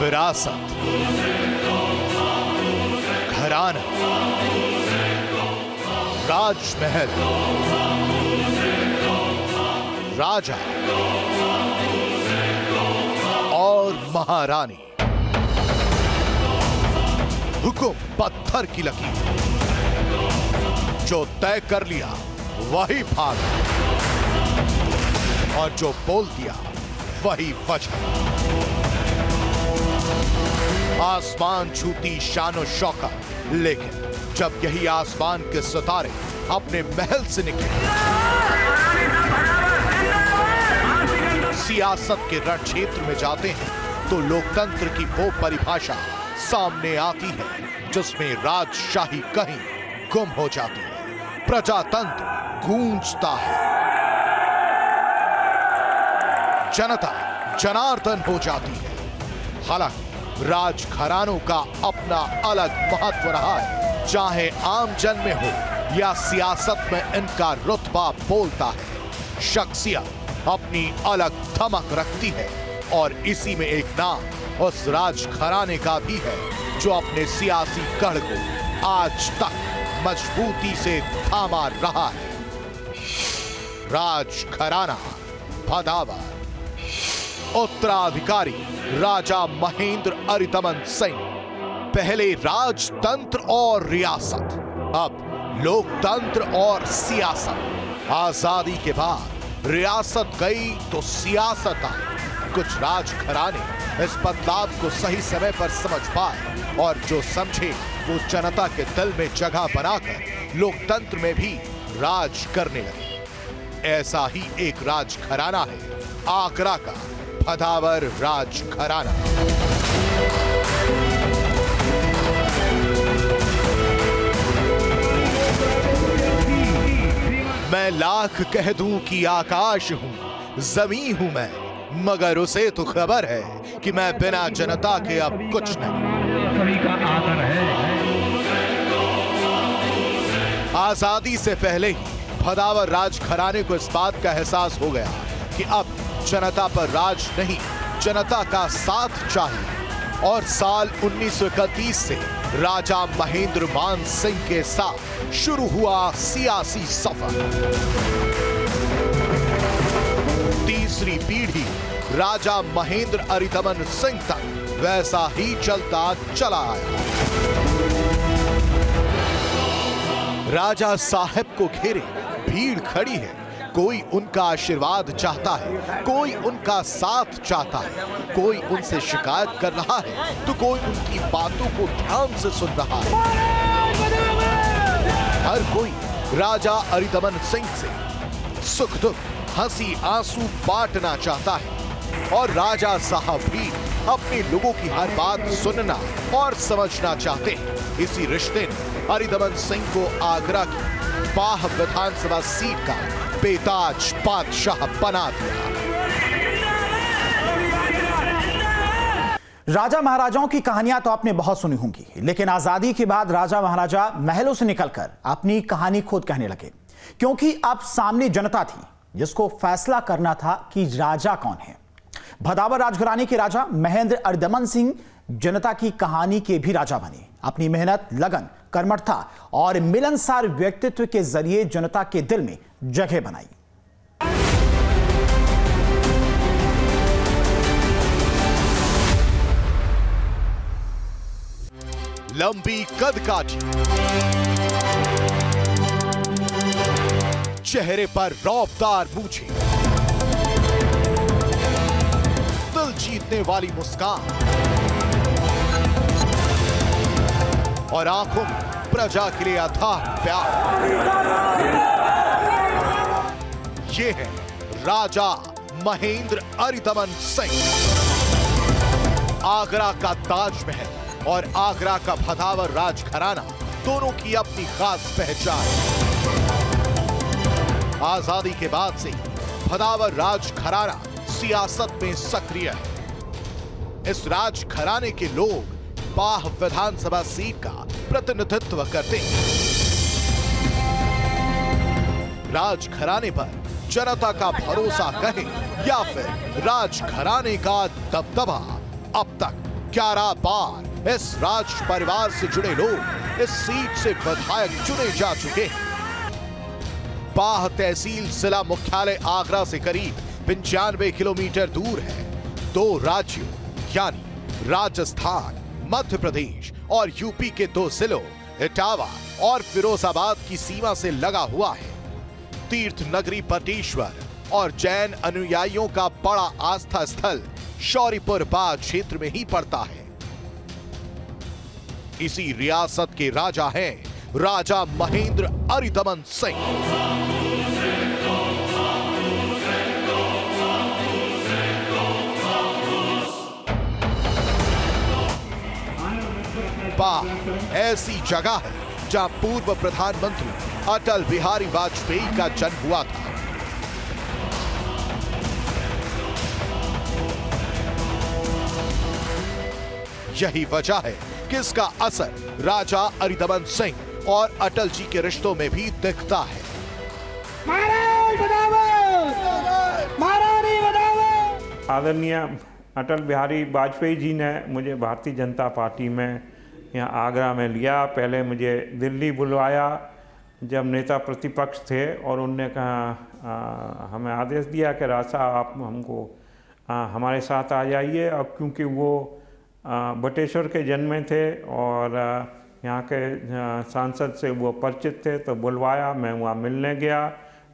विरासत, घराना, राजमहल, राजा और महारानी। हुक्म पत्थर की लकीर, जो तय कर लिया वही भाग, और जो बोल दिया वही वजह। आसमान छूती शानो शौकत, लेकिन जब यही आसमान के सितारे अपने महल से निकले, सियासत के रण क्षेत्र में जाते हैं, तो लोकतंत्र की वो परिभाषा सामने आती है जिसमें राजशाही कहीं गुम हो जाती है, प्रजातंत्र गूंजता है, जनता जनार्दन हो जाती है। हालांकि राजघरानों का अपना अलग महत्व रहा है, चाहे आम जन में हो या सियासत में इनका रुतबा बोलता है। शख्सियत अपनी अलग धमक रखती है, और इसी में एक नाम उस राजघराने का भी है जो अपने सियासी गढ़ को आज तक मजबूती से थामा रहा है। राजघराना भदावर। उत्तराधिकारी राजा महेंद्र अरिदमन सिंह। पहले राजतंत्र और रियासत, अब लोकतंत्र और सियासत। आजादी के बाद रियासत गई तो सियासत आई। कुछ राजघराने इस बदलाव को सही समय पर समझ पाए, और जो समझे वो जनता के दिल में जगह बनाकर लोकतंत्र में भी राज करने लगे। ऐसा ही एक राजघराना है आगरा का भदावर राजघराना। मैं लाख कह दूं कि आकाश हूं, जमीन हूं मैं, मगर उसे तो खबर है कि मैं बिना जनता के अब कुछ नहीं। सभी का आदर है। आजादी से पहले ही भदावर राजघराने को इस बात का एहसास हो गया कि अब जनता पर राज नहीं, जनता का साथ चाहिए। और साल 1931 से राजा महेंद्र मान सिंह के साथ शुरू हुआ सियासी सफर। तीसरी पीढ़ी राजा महेंद्र अरिदमन सिंह तक वैसा ही चलता चला आया। राजा साहब को घेरे भीड़ खड़ी है, कोई उनका आशीर्वाद चाहता है, कोई उनका साथ चाहता है, कोई उनसे शिकायत कर रहा है, तो कोई उनकी बातों को ध्यान से सुन रहा है। हर कोई राजा अरिदमन सिंह से सुख दुख, हंसी आंसू बांटना चाहता है, और राजा साहब भी अपने लोगों की हर बात सुनना और समझना चाहते हैं। इसी रिश्ते ने अरिदमन सिंह को आगरा की बाह विधानसभा सीट का बेताज बादशाह बना दिया। राजा महाराजाओं की कहानियां तो आपने बहुत सुनी होंगी, लेकिन आजादी के बाद राजा महाराजा महलों से निकलकर अपनी कहानी खुद कहने लगे, क्योंकि अब सामने जनता थी जिसको फैसला करना था कि राजा कौन है। भदावर राजघराने के राजा महेंद्र अरिदमन सिंह जनता की कहानी के भी राजा बने। अपनी मेहनत, लगन, कर्मठता और मिलनसार व्यक्तित्व के जरिए जनता के दिल में जगह बनाई। लंबी कदकाठी, चेहरे पर रौबदार मूछें, दिल जीतने वाली मुस्कान और आंखों में प्रजा के लिए अथाह प्यार। ये है राजा महेंद्र अरिदमन सिंह। आगरा का ताजमहल और आगरा का भदावर राजघराना दोनों की अपनी खास पहचान। आजादी के बाद से भदावर राजघराना सियासत में सक्रिय है। इस राजघराने के लोग बाह विधानसभा सीट का प्रतिनिधित्व करते हैं। राजघराने पर जनता का भरोसा कहें या फिर राजघराने का दबदबा, अब तक 11 बार इस राज परिवार से जुड़े लोग इस सीट से विधायक चुने जा चुके हैं। बाह तहसील जिला मुख्यालय आगरा से करीब 95 किलोमीटर दूर है। 2 राज्यों यानी राजस्थान, मध्य प्रदेश और यूपी के 2 जिलों इटावा और फिरोजाबाद की सीमा से लगा हुआ है। तीर्थ नगरी बटेश्वर और जैन अनुयायियों का बड़ा आस्था स्थल शौरीपुर बाग क्षेत्र में ही पड़ता है। इसी रियासत के राजा हैं राजा महेंद्र अरिदमन सिंह। बाग ऐसी जगह है जहां पूर्व प्रधानमंत्री अटल बिहारी वाजपेयी का जन्म हुआ था। यही वजह है कि इसका असर राजा अरिदमन सिंह और अटल जी के रिश्तों में भी दिखता है। आदरणीय अटल बिहारी वाजपेयी जी ने मुझे भारतीय जनता पार्टी में यहाँ आगरा में लिया। पहले मुझे दिल्ली बुलवाया जब नेता प्रतिपक्ष थे और उनने कहा हमें आदेश दिया कि राजा साहब आप हमको हमारे साथ आ जाइए। अब क्योंकि वो बटेश्वर के जन्मे थे और यहाँ के सांसद से वो परिचित थे तो बुलवाया। मैं वहाँ मिलने गया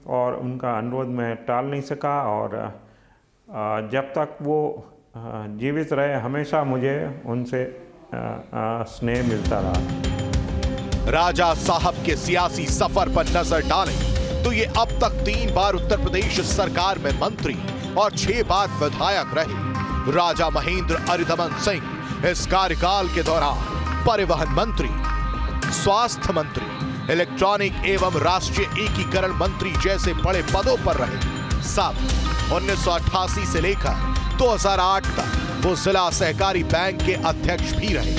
और उनका अनुरोध मैं टाल नहीं सका और जब तक वो जीवित रहे हमेशा मुझे उनसे स्नेह मिलता रहा। राजा साहब के सियासी सफर पर नजर डालें तो ये अब तक 3 बार उत्तर प्रदेश सरकार में मंत्री और 6 बार विधायक रहे। राजा महेंद्र अरिदमन सिंह इस कार्यकाल के दौरान परिवहन मंत्री, स्वास्थ्य मंत्री, इलेक्ट्रॉनिक एवं राष्ट्रीय एकीकरण मंत्री जैसे बड़े पदों पर रहे। सब 1988 से लेकर 2008 तक वो जिला सहकारी बैंक के अध्यक्ष भी रहे।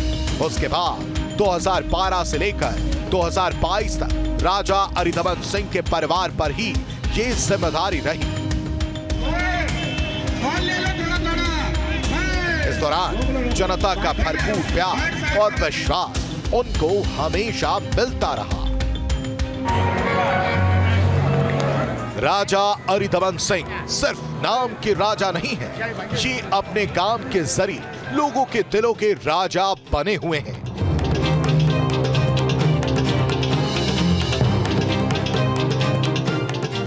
उसके बाद 2012 से लेकर 2022 तक राजा अरिदमन सिंह के परिवार पर ही ये जिम्मेदारी रही। इस दौरान जनता का भरपूर प्यार और विश्वास उनको हमेशा मिलता रहा। राजा अरिदमन सिंह सिर्फ नाम के राजा नहीं है, ये अपने काम के जरिए लोगों के दिलों के राजा बने हुए हैं।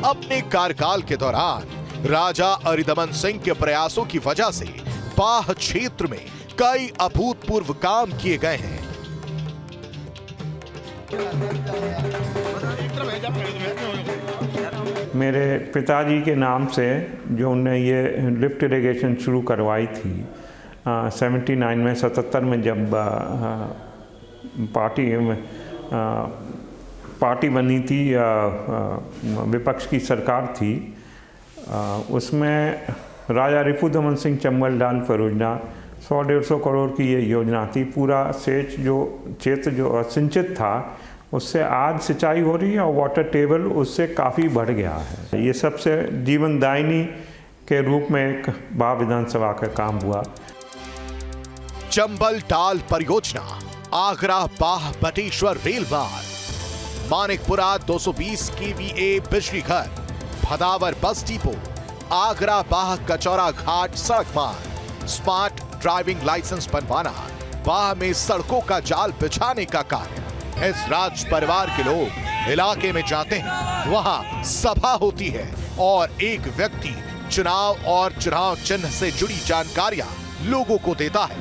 अपने कार्यकाल के दौरान राजा अरिदमन सिंह के प्रयासों की वजह से बाह क्षेत्र में कई अभूतपूर्व काम किए गए हैं। मेरे पिताजी के नाम से जो उनने ये लिफ्ट इरिगेशन शुरू करवाई थी 79 में 77 में जब पार्टी बनी थी, विपक्ष की सरकार थी, उसमें राजा रिपुदमन सिंह चंबल डाल परियोजना 100-150 करोड़ की ये योजना थी। पूरा क्षेत्र जो असिंचित था उससे आज सिंचाई हो रही है और वाटर टेबल उससे काफ़ी बढ़ गया है। ये सबसे जीवनदायिनी के रूप में एक बाह विधानसभा का काम हुआ। चंबल टाल परियोजना, आगरा बाह बटेश्वर रेल मार्ग, मानिकपुरा 220 kVA बिजली घर, भदावर बस डिपो, आगरा बाह कचौरा घाट सड़क मार्ग, स्मार्ट ड्राइविंग लाइसेंस बनवाना, बाह में सड़कों का जाल बिछाने का कार्य। इस राज परिवार के लोग इलाके में जाते हैं, वहां सभा होती है और एक व्यक्ति चुनाव और चुनाव चिन्ह से जुड़ी जानकारियां लोगों को देता है।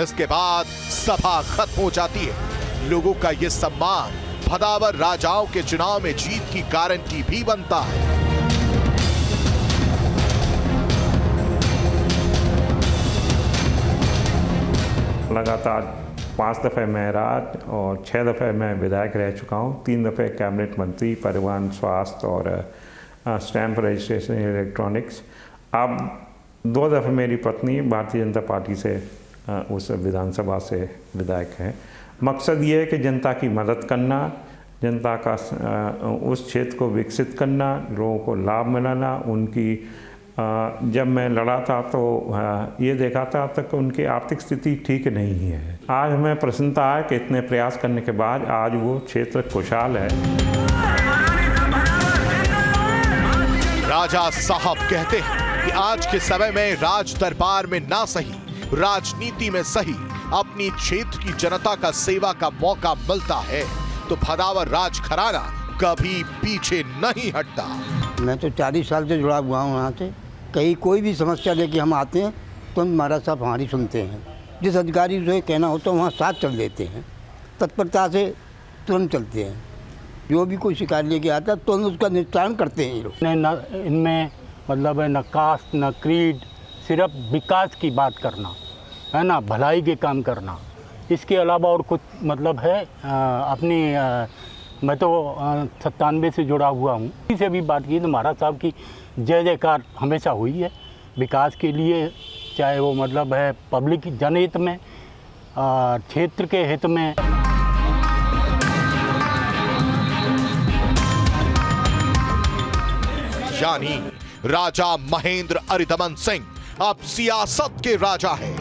इसके बाद सभा खत्म हो जाती है। लोगों का यह सम्मान भदावर राजाओं के चुनाव में जीत की गारंटी भी बनता है। लगातार 5 दफ़े मैं राज और 6 दफ़े मैं विधायक रह चुका हूँ। 3 दफ़े कैबिनेट मंत्री, परिवहन, स्वास्थ्य और स्टैंप रजिस्ट्रेशन, इलेक्ट्रॉनिक्स। अब 2 दफ़े मेरी पत्नी भारतीय जनता पार्टी से उस विधानसभा से विधायक है। मकसद ये है कि जनता की मदद करना, जनता का उस क्षेत्र को विकसित करना, लोगों को लाभ मिलाना, उनकी जब मैं लड़ा था तो ये देखा था तक उनकी आर्थिक स्थिति ठीक नहीं है। आज हमें प्रसन्नता है कि इतने प्रयास करने के बाद आज वो क्षेत्र खुशहाल है। राजा साहब कहते हैं कि आज के समय में राज दरबार में ना सही, राजनीति में सही, अपनी क्षेत्र की जनता का सेवा का मौका मिलता है तो भदावर राज घराना कभी पीछे नहीं हटता। मैं तो 40 साल से जुड़ा हुआ हूँ यहाँ से। कहीं कोई भी समस्या लेके हम आते हैं तो महाराज साहब हमारी सुनते हैं। जिस अधिकारी से कहना होता है वहाँ साथ चल देते हैं, तत्परता से तुरंत चलते हैं। जो भी कोई शिकायत लेके आता है तुरंत उसका निस्तारण करते हैं ये लोग। इनमें मतलब न कास्ट न क्रीड, सिर्फ विकास की बात करना है ना, भलाई के काम करना, इसके अलावा और कुछ मतलब है मैं तो 97 से जुड़ा हुआ हूँ। इसी से भी बात की तो महाराज साहब की जय जयकार हमेशा हुई है विकास के लिए, चाहे वो मतलब है पब्लिक जनहित में, क्षेत्र के हित में। यानी राजा महेंद्र अरिदमन सिंह अब सियासत के राजा है।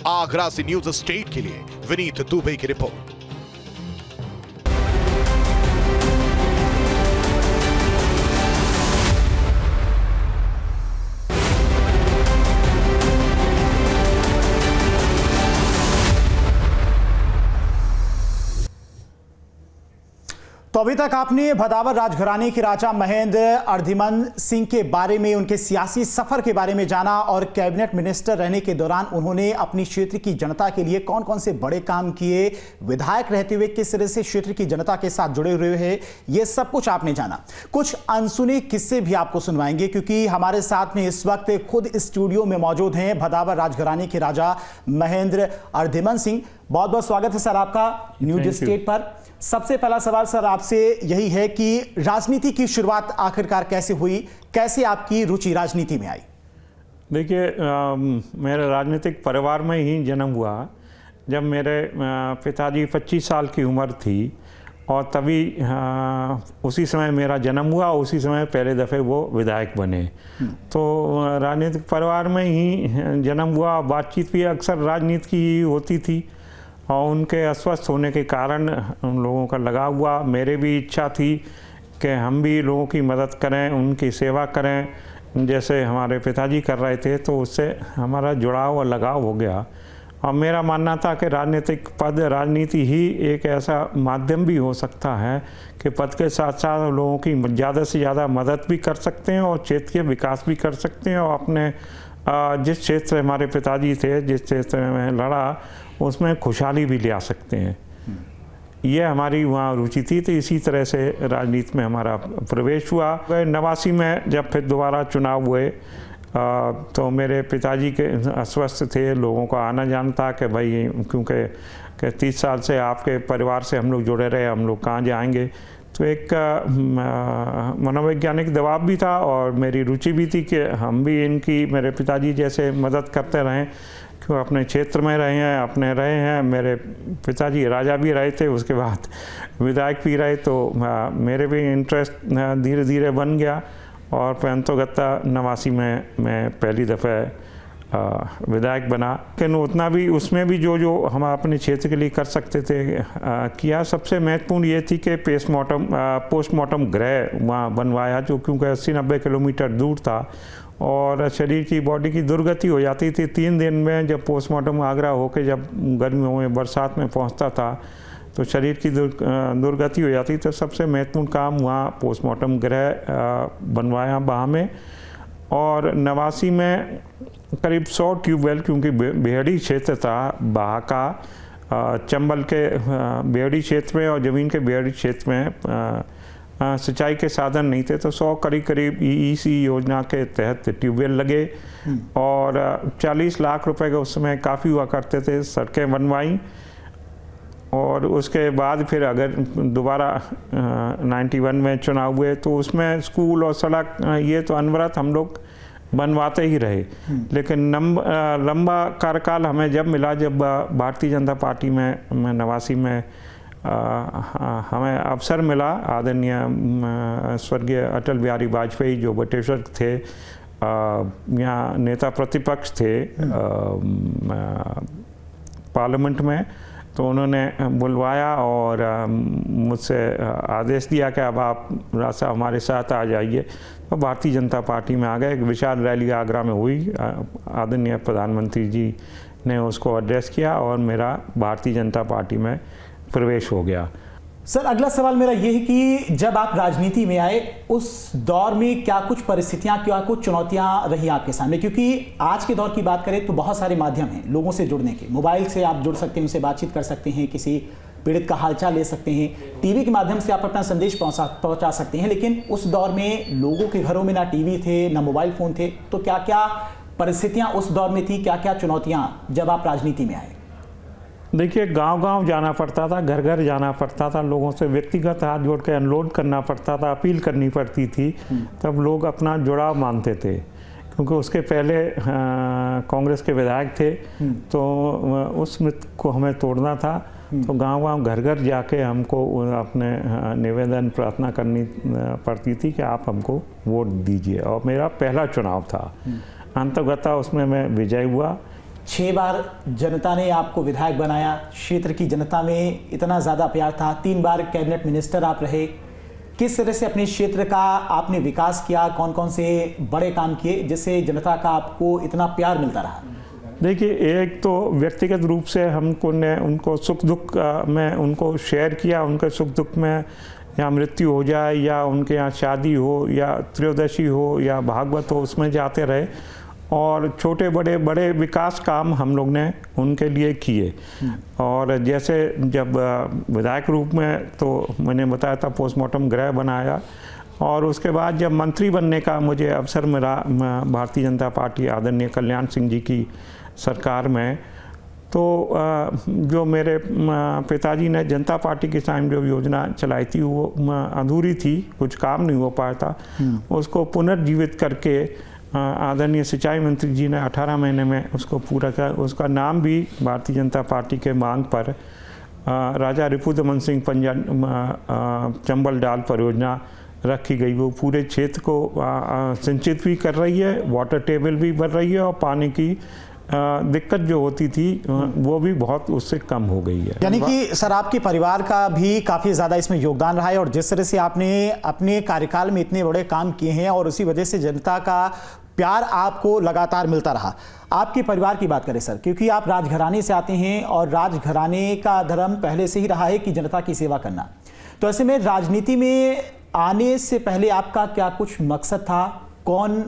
आगरा से न्यूज स्टेट के लिए विनीत दुबे की रिपोर्ट। तो अभी तक आपने भदावर राजघराने के राजा महेंद्र अरिदमन सिंह के बारे में, उनके सियासी सफर के बारे में जाना और कैबिनेट मिनिस्टर रहने के दौरान उन्होंने अपनी क्षेत्र की जनता के लिए कौन कौन से बड़े काम किए, विधायक रहते हुए किस तरह से क्षेत्र की जनता के साथ जुड़े हुए हैं, ये सब कुछ आपने जाना। कुछ अनसुने किस्से भी आपको सुनवाएंगे क्योंकि हमारे साथ में इस वक्त खुद स्टूडियो में मौजूद हैं भदावर राजघराने के राजा महेंद्र अरिदमन सिंह। बहुत बहुत स्वागत है सर आपका न्यूज स्टेट पर। सबसे पहला सवाल सर आपसे यही है कि राजनीति की शुरुआत आखिरकार कैसे हुई, कैसे आपकी रुचि राजनीति में आई? देखिए, मेरे राजनीतिक परिवार में ही जन्म हुआ। जब मेरे पिताजी 25 साल की उम्र थी और तभी उसी समय मेरा जन्म हुआ, उसी समय पहले दफ़े वो विधायक बने। तो राजनीतिक परिवार में ही जन्म हुआ। बातचीत भी अक्सर राजनीति की होती थी और उनके अस्वस्थ होने के कारण उन लोगों का लगा हुआ। मेरे भी इच्छा थी कि हम भी लोगों की मदद करें, उनकी सेवा करें जैसे हमारे पिताजी कर रहे थे, तो उससे हमारा जुड़ाव और लगाव हो गया। और मेरा मानना था कि राजनीतिक पद, राजनीति ही एक ऐसा माध्यम भी हो सकता है कि पद के साथ साथ लोगों की ज़्यादा से ज़्यादा मदद भी कर सकते हैं और क्षेत्र के विकास भी कर सकते हैं और अपने जिस क्षेत्र से हमारे पिताजी थे, जिस क्षेत्र में लड़ा, उसमें खुशहाली भी ले आ सकते हैं। ये हमारी वहाँ रुचि थी। तो इसी तरह से राजनीति में हमारा प्रवेश हुआ। 89 में जब फिर दोबारा चुनाव हुए तो मेरे पिताजी के अस्वस्थ थे, लोगों का आना जाना था कि भाई क्योंकि 30 साल से आपके परिवार से हम लोग जुड़े रहे, हम लोग कहाँ जाएंगे। तो एक मनोवैज्ञानिक दबाव भी था और मेरी रुचि भी थी कि हम भी इनकी, मेरे पिताजी जैसे मदद करते रहें, क्यों अपने क्षेत्र में रहे हैं, अपने रहे हैं। मेरे पिताजी राजा भी रहे थे, उसके बाद विधायक भी रहे, तो मेरे भी इंटरेस्ट धीरे धीरे बन गया और परंतुगता 89 में मैं पहली दफ़े विधायक बना। लेकिन उतना भी उसमें भी जो हम अपने क्षेत्र के लिए कर सकते थे किया। सबसे महत्वपूर्ण ये थी कि पोस्टमार्टम गृह वहाँ बनवाया, जो क्योंकि 80-90 किलोमीटर दूर था और शरीर की बॉडी की दुर्गति हो जाती थी। 3 दिन में जब पोस्टमार्टम आगरा होकर जब गर्मियों में बरसात में पहुँचता था तो शरीर की दुर्गति हो जाती। तो सबसे महत्वपूर्ण काम वहाँ पोस्टमार्टम गृह बनवाया बाह में। और 89 में करीब 100 ट्यूबवेल, क्योंकि बेहड़ी क्षेत्र था बाह का, चंबल के बेहड़ी क्षेत्र में और ज़मीन के बेहड़ी क्षेत्र में सिंचाई के साधन नहीं थे, तो 100 करीब EEC योजना के तहत ट्यूबवेल लगे और 40 लाख रुपए के उस समय काफ़ी हुआ करते थे। सड़कें बनवाई और उसके बाद फिर अगर दोबारा 91 में चुनाव हुए तो उसमें स्कूल और सड़क ये तो अनवरत हम लोग बनवाते ही रहे। लेकिन लंबा कार्यकाल हमें जब मिला, जब भारतीय जनता पार्टी में मैं 89 में हमें अवसर मिला, आदरणीय स्वर्गीय अटल बिहारी वाजपेयी जो बटेश्वर थे, यहाँ नेता प्रतिपक्ष थे पार्लियामेंट में, तो उन्होंने बुलवाया और मुझसे आदेश दिया कि अब आप रास्ता हमारे साथ आ जाइए। तो भारतीय जनता पार्टी में आ गए। एक विशाल रैली आगरा में हुई, आदरणीय प्रधानमंत्री जी ने उसको एड्रेस किया और मेरा भारतीय जनता पार्टी में प्रवेश हो गया। सर, अगला सवाल मेरा ये है कि जब आप राजनीति में आए उस दौर में क्या कुछ परिस्थितियां, क्या कुछ चुनौतियां रही आपके सामने? क्योंकि आज के दौर की बात करें तो बहुत सारे माध्यम हैं लोगों से जुड़ने के। मोबाइल से आप जुड़ सकते हैं, उनसे बातचीत कर सकते हैं, किसी पीड़ित का हालचाल ले सकते हैं, टीवी के माध्यम से आप अपना संदेश पहुंचा सकते हैं। लेकिन उस दौर में लोगों के घरों में ना टीवी थे, ना मोबाइल फ़ोन थे, तो क्या क्या परिस्थितियाँ उस दौर में थी, क्या क्या चुनौतियाँ जब आप राजनीति में आए? देखिए, गांव-गांव जाना पड़ता था, घर घर जाना पड़ता था, लोगों से व्यक्तिगत हाथ जोड़ के अनुरोध करना पड़ता था, अपील करनी पड़ती थी, तब लोग अपना जुड़ाव मानते थे। क्योंकि उसके पहले कांग्रेस के विधायक थे, तो उस मित्र को हमें तोड़ना था। तो गांव-गांव घर घर जाके हमको अपने निवेदन प्रार्थना करनी पड़ती थी कि आप हमको वोट दीजिए, और मेरा पहला चुनाव था। अंततः उसमें मैं विजय हुआ। 6 बार जनता ने आपको विधायक बनाया, क्षेत्र की जनता में इतना ज़्यादा प्यार था, 3 बार कैबिनेट मिनिस्टर आप रहे। किस तरह से अपने क्षेत्र का आपने विकास किया, कौन कौन से बड़े काम किए जिससे जनता का आपको इतना प्यार मिलता रहा? देखिए, एक तो व्यक्तिगत रूप से हमको ने उनको सुख दुख में उनको शेयर किया। उनके सुख दुख में या मृत्यु हो जाए, या उनके यहाँ शादी हो, या त्रयोदशी हो, या भागवत हो, उसमें जाते रहे। और छोटे बड़े विकास काम हम लोग ने उनके लिए किए। और जैसे जब विधायक रूप में, तो मैंने बताया था, पोस्टमार्टम गृह बनाया। और उसके बाद जब मंत्री बनने का मुझे अवसर मिला भारतीय जनता पार्टी आदरणीय कल्याण सिंह जी की सरकार में, तो जो मेरे पिताजी ने जनता पार्टी के टाइम जो योजना चलाई थी वो अधूरी थी, कुछ काम नहीं हो पाया था। उसको पुनर्जीवित करके आदरणीय सिंचाई मंत्री जी ने 18 महीने में उसको पूरा किया। उसका नाम भी भारतीय जनता पार्टी के मांग पर राजा रिपुदमन सिंह चंबल डाल परियोजना रखी गई। वो पूरे क्षेत्र को सिंचित भी कर रही है, वाटर टेबल भी बढ़ रही है, और पानी की दिक्कत जो होती थी वो भी बहुत उससे कम हो गई है। यानी कि सर, आपके परिवार का भी काफ़ी ज़्यादा इसमें योगदान रहा है, और जिस तरह से आपने अपने कार्यकाल में इतने बड़े काम किए हैं और उसी वजह से जनता का प्यार आपको लगातार मिलता रहा। आपके परिवार की बात करें सर, क्योंकि आप राजघराने से आते हैं और राजघराने का धर्म पहले से ही रहा है कि जनता की सेवा करना। तो ऐसे में राजनीति में आने से पहले आपका क्या कुछ मकसद था? कौन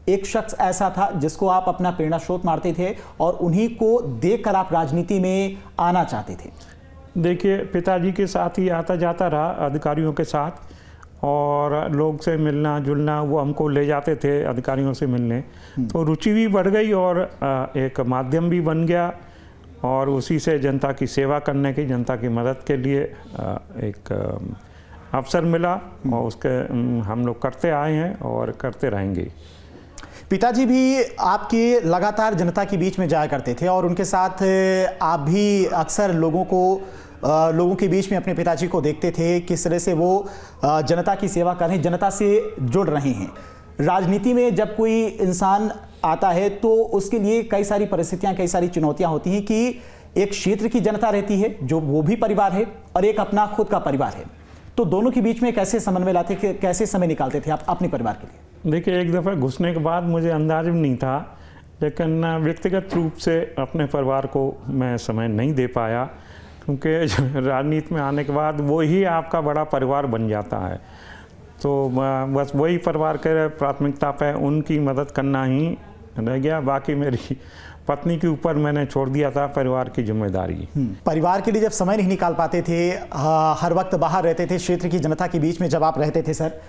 एक शख्स ऐसा था जिसको आप अपना प्रेरणा स्रोत मानते थे और उन्हीं को देखकर आप राजनीति में आना चाहते थे? देखिए, पिताजी के साथ ही आता जाता रहा, अधिकारियों के साथ, और लोग से मिलना जुलना, वो हमको ले जाते थे अधिकारियों से मिलने। तो रुचि भी बढ़ गई और एक माध्यम भी बन गया, और उसी से जनता की सेवा करने की, जनता की मदद के लिए एक अवसर मिला, और उसके हम लोग करते आए हैं और करते रहेंगे। पिताजी भी आपके लगातार जनता के बीच में जाया करते थे, और उनके साथ आप भी अक्सर लोगों के बीच में अपने पिताजी को देखते थे, किस तरह से वो जनता की सेवा कर रहे हैं, जनता से जुड़ रहे हैं। राजनीति में जब कोई इंसान आता है तो उसके लिए कई सारी परिस्थितियां, कई सारी चुनौतियां होती हैं कि एक क्षेत्र की जनता रहती है जो वो भी परिवार है, और एक अपना खुद का परिवार है। तो दोनों के बीच में कैसे समन्वय लाते, कैसे समय निकालते थे आप अपने परिवार के लिए? देखिए, एक दफ़ा घुसने के बाद मुझे अंदाज भी नहीं था, लेकिन व्यक्तिगत रूप से अपने परिवार को मैं समय नहीं दे पाया, क्योंकि राजनीति में आने के बाद वो ही आपका बड़ा परिवार बन जाता है। तो बस वही परिवार के प्राथमिकता पे उनकी मदद करना ही रह गया। बाकी मेरी पत्नी के ऊपर मैंने छोड़ दिया था परिवार की जिम्मेदारी। परिवार के लिए जब समय नहीं निकाल पाते थे, हर वक्त बाहर रहते थे, क्षेत्र की जनता के बीच में जब आप रहते थे सर,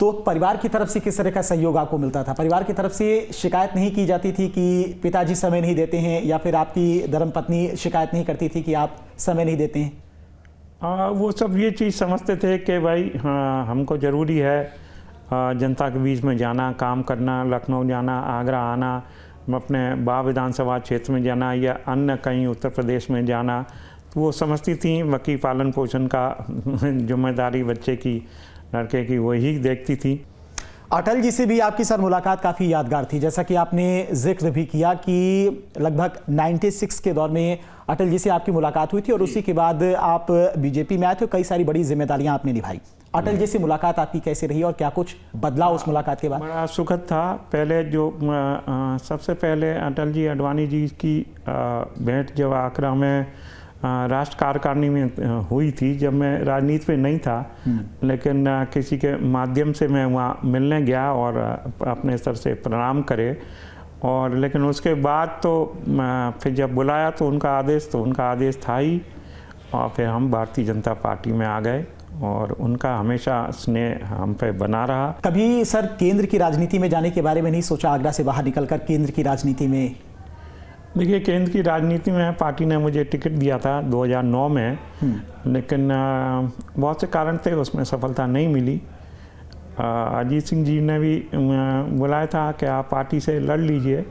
तो परिवार की तरफ से किस तरह का सहयोग आपको मिलता था? परिवार की तरफ से शिकायत नहीं की जाती थी कि पिताजी समय नहीं देते हैं, या फिर आपकी धर्मपत्नी शिकायत नहीं करती थी कि आप समय नहीं देते हैं? वो सब ये चीज़ समझते थे कि भाई हाँ, हमको ज़रूरी है जनता के बीच में जाना, काम करना, लखनऊ जाना, आगरा आना, अपने बाह विधानसभा क्षेत्र में जाना, या अन्य कहीं उत्तर प्रदेश में जाना। तो वो समझती थी बाकी पालन पोषण का जिम्मेदारी बच्चे की, लड़के की, वही देखती थी। अटल जी से भी आपकी सर मुलाकात काफ़ी यादगार थी, जैसा कि आपने जिक्र भी किया कि लगभग 96 के दौर में अटल जी से आपकी मुलाकात हुई थी और उसी के बाद आप बीजेपी में आए थे, कई सारी बड़ी जिम्मेदारियां आपने निभाई। अटल जी से मुलाकात आपकी कैसे रही और क्या कुछ बदला उस मुलाकात के बाद? बड़ा सुखद था। पहले जो सबसे पहले अटल जी आडवाणी जी की भेंट जब आगरा में राष्ट्र कार्यकारिणी में हुई थी, जब मैं राजनीति में नहीं था, लेकिन किसी के माध्यम से मैं वहाँ मिलने गया और अपने स्तर से प्रणाम करे। और लेकिन उसके बाद तो फिर जब बुलाया तो उनका आदेश था ही, और फिर हम भारतीय जनता पार्टी में आ गए और उनका हमेशा स्नेह हम पे बना रहा। कभी सर केंद्र की राजनीति में जाने के बारे में नहीं सोचा, आगरा से बाहर निकलकर केंद्र की राजनीति में? देखिए, केंद्र की राजनीति में पार्टी ने मुझे टिकट दिया था 2009 में, लेकिन बहुत से कारण थे, उसमें सफलता नहीं मिली। अजीत सिंह जी ने भी बुलाया था कि आप पार्टी से लड़ लीजिए,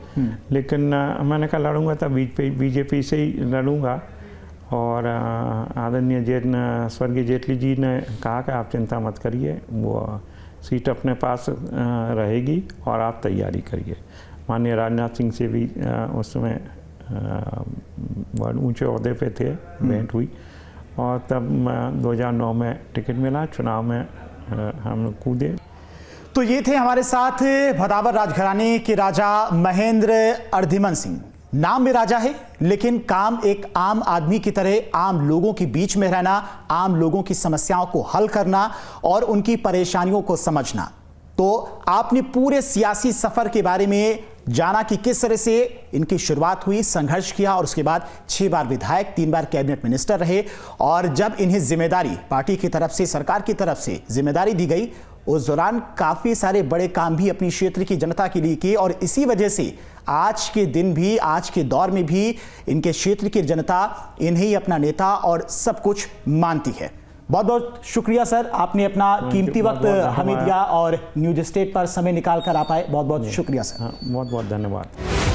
लेकिन मैंने कहा लड़ूंगा तो बीजेपी से ही लड़ूंगा। और आदरणीय स्वर्गीय जेटली जी ने कहा कि आप चिंता मत करिए, वो सीट अपने पास रहेगी और आप तैयारी करिए। माननीय राजनाथ सिंह से भी उस समय बहुत ऊंचे ओहदे पे थे, भेंट हुई, और तब 2009 में टिकट मिला, चुनाव में हम लोग कूदे। तो ये थे हमारे साथ भदावर राजघराने के राजा महेंद्र अर्धिमन सिंह। नाम में राजा है, लेकिन काम एक आम आदमी की तरह आम लोगों के बीच में रहना, आम लोगों की समस्याओं को हल करना और उनकी परेशानियों को समझना। तो आपने पूरे सियासी सफर के बारे में जाना कि किस तरह से इनकी शुरुआत हुई, संघर्ष किया और उसके बाद 6 बार विधायक, 3 बार कैबिनेट मिनिस्टर रहे, और जब इन्हें जिम्मेदारी पार्टी की तरफ से, सरकार की तरफ से जिम्मेदारी दी गई, उस दौरान काफी सारे बड़े काम भी अपनी क्षेत्र की जनता के लिए किए। और इसी वजह से आज के दिन भी, आज के दौर में भी इनके क्षेत्र की जनता इन्हें ही अपना नेता और सब कुछ मानती है। बहुत बहुत शुक्रिया सर, आपने अपना कीमती वक्त हमें दिया और न्यूज स्टेट पर समय निकाल कर आ पाए। बहुत बहुत शुक्रिया सर। बहुत बहुत धन्यवाद।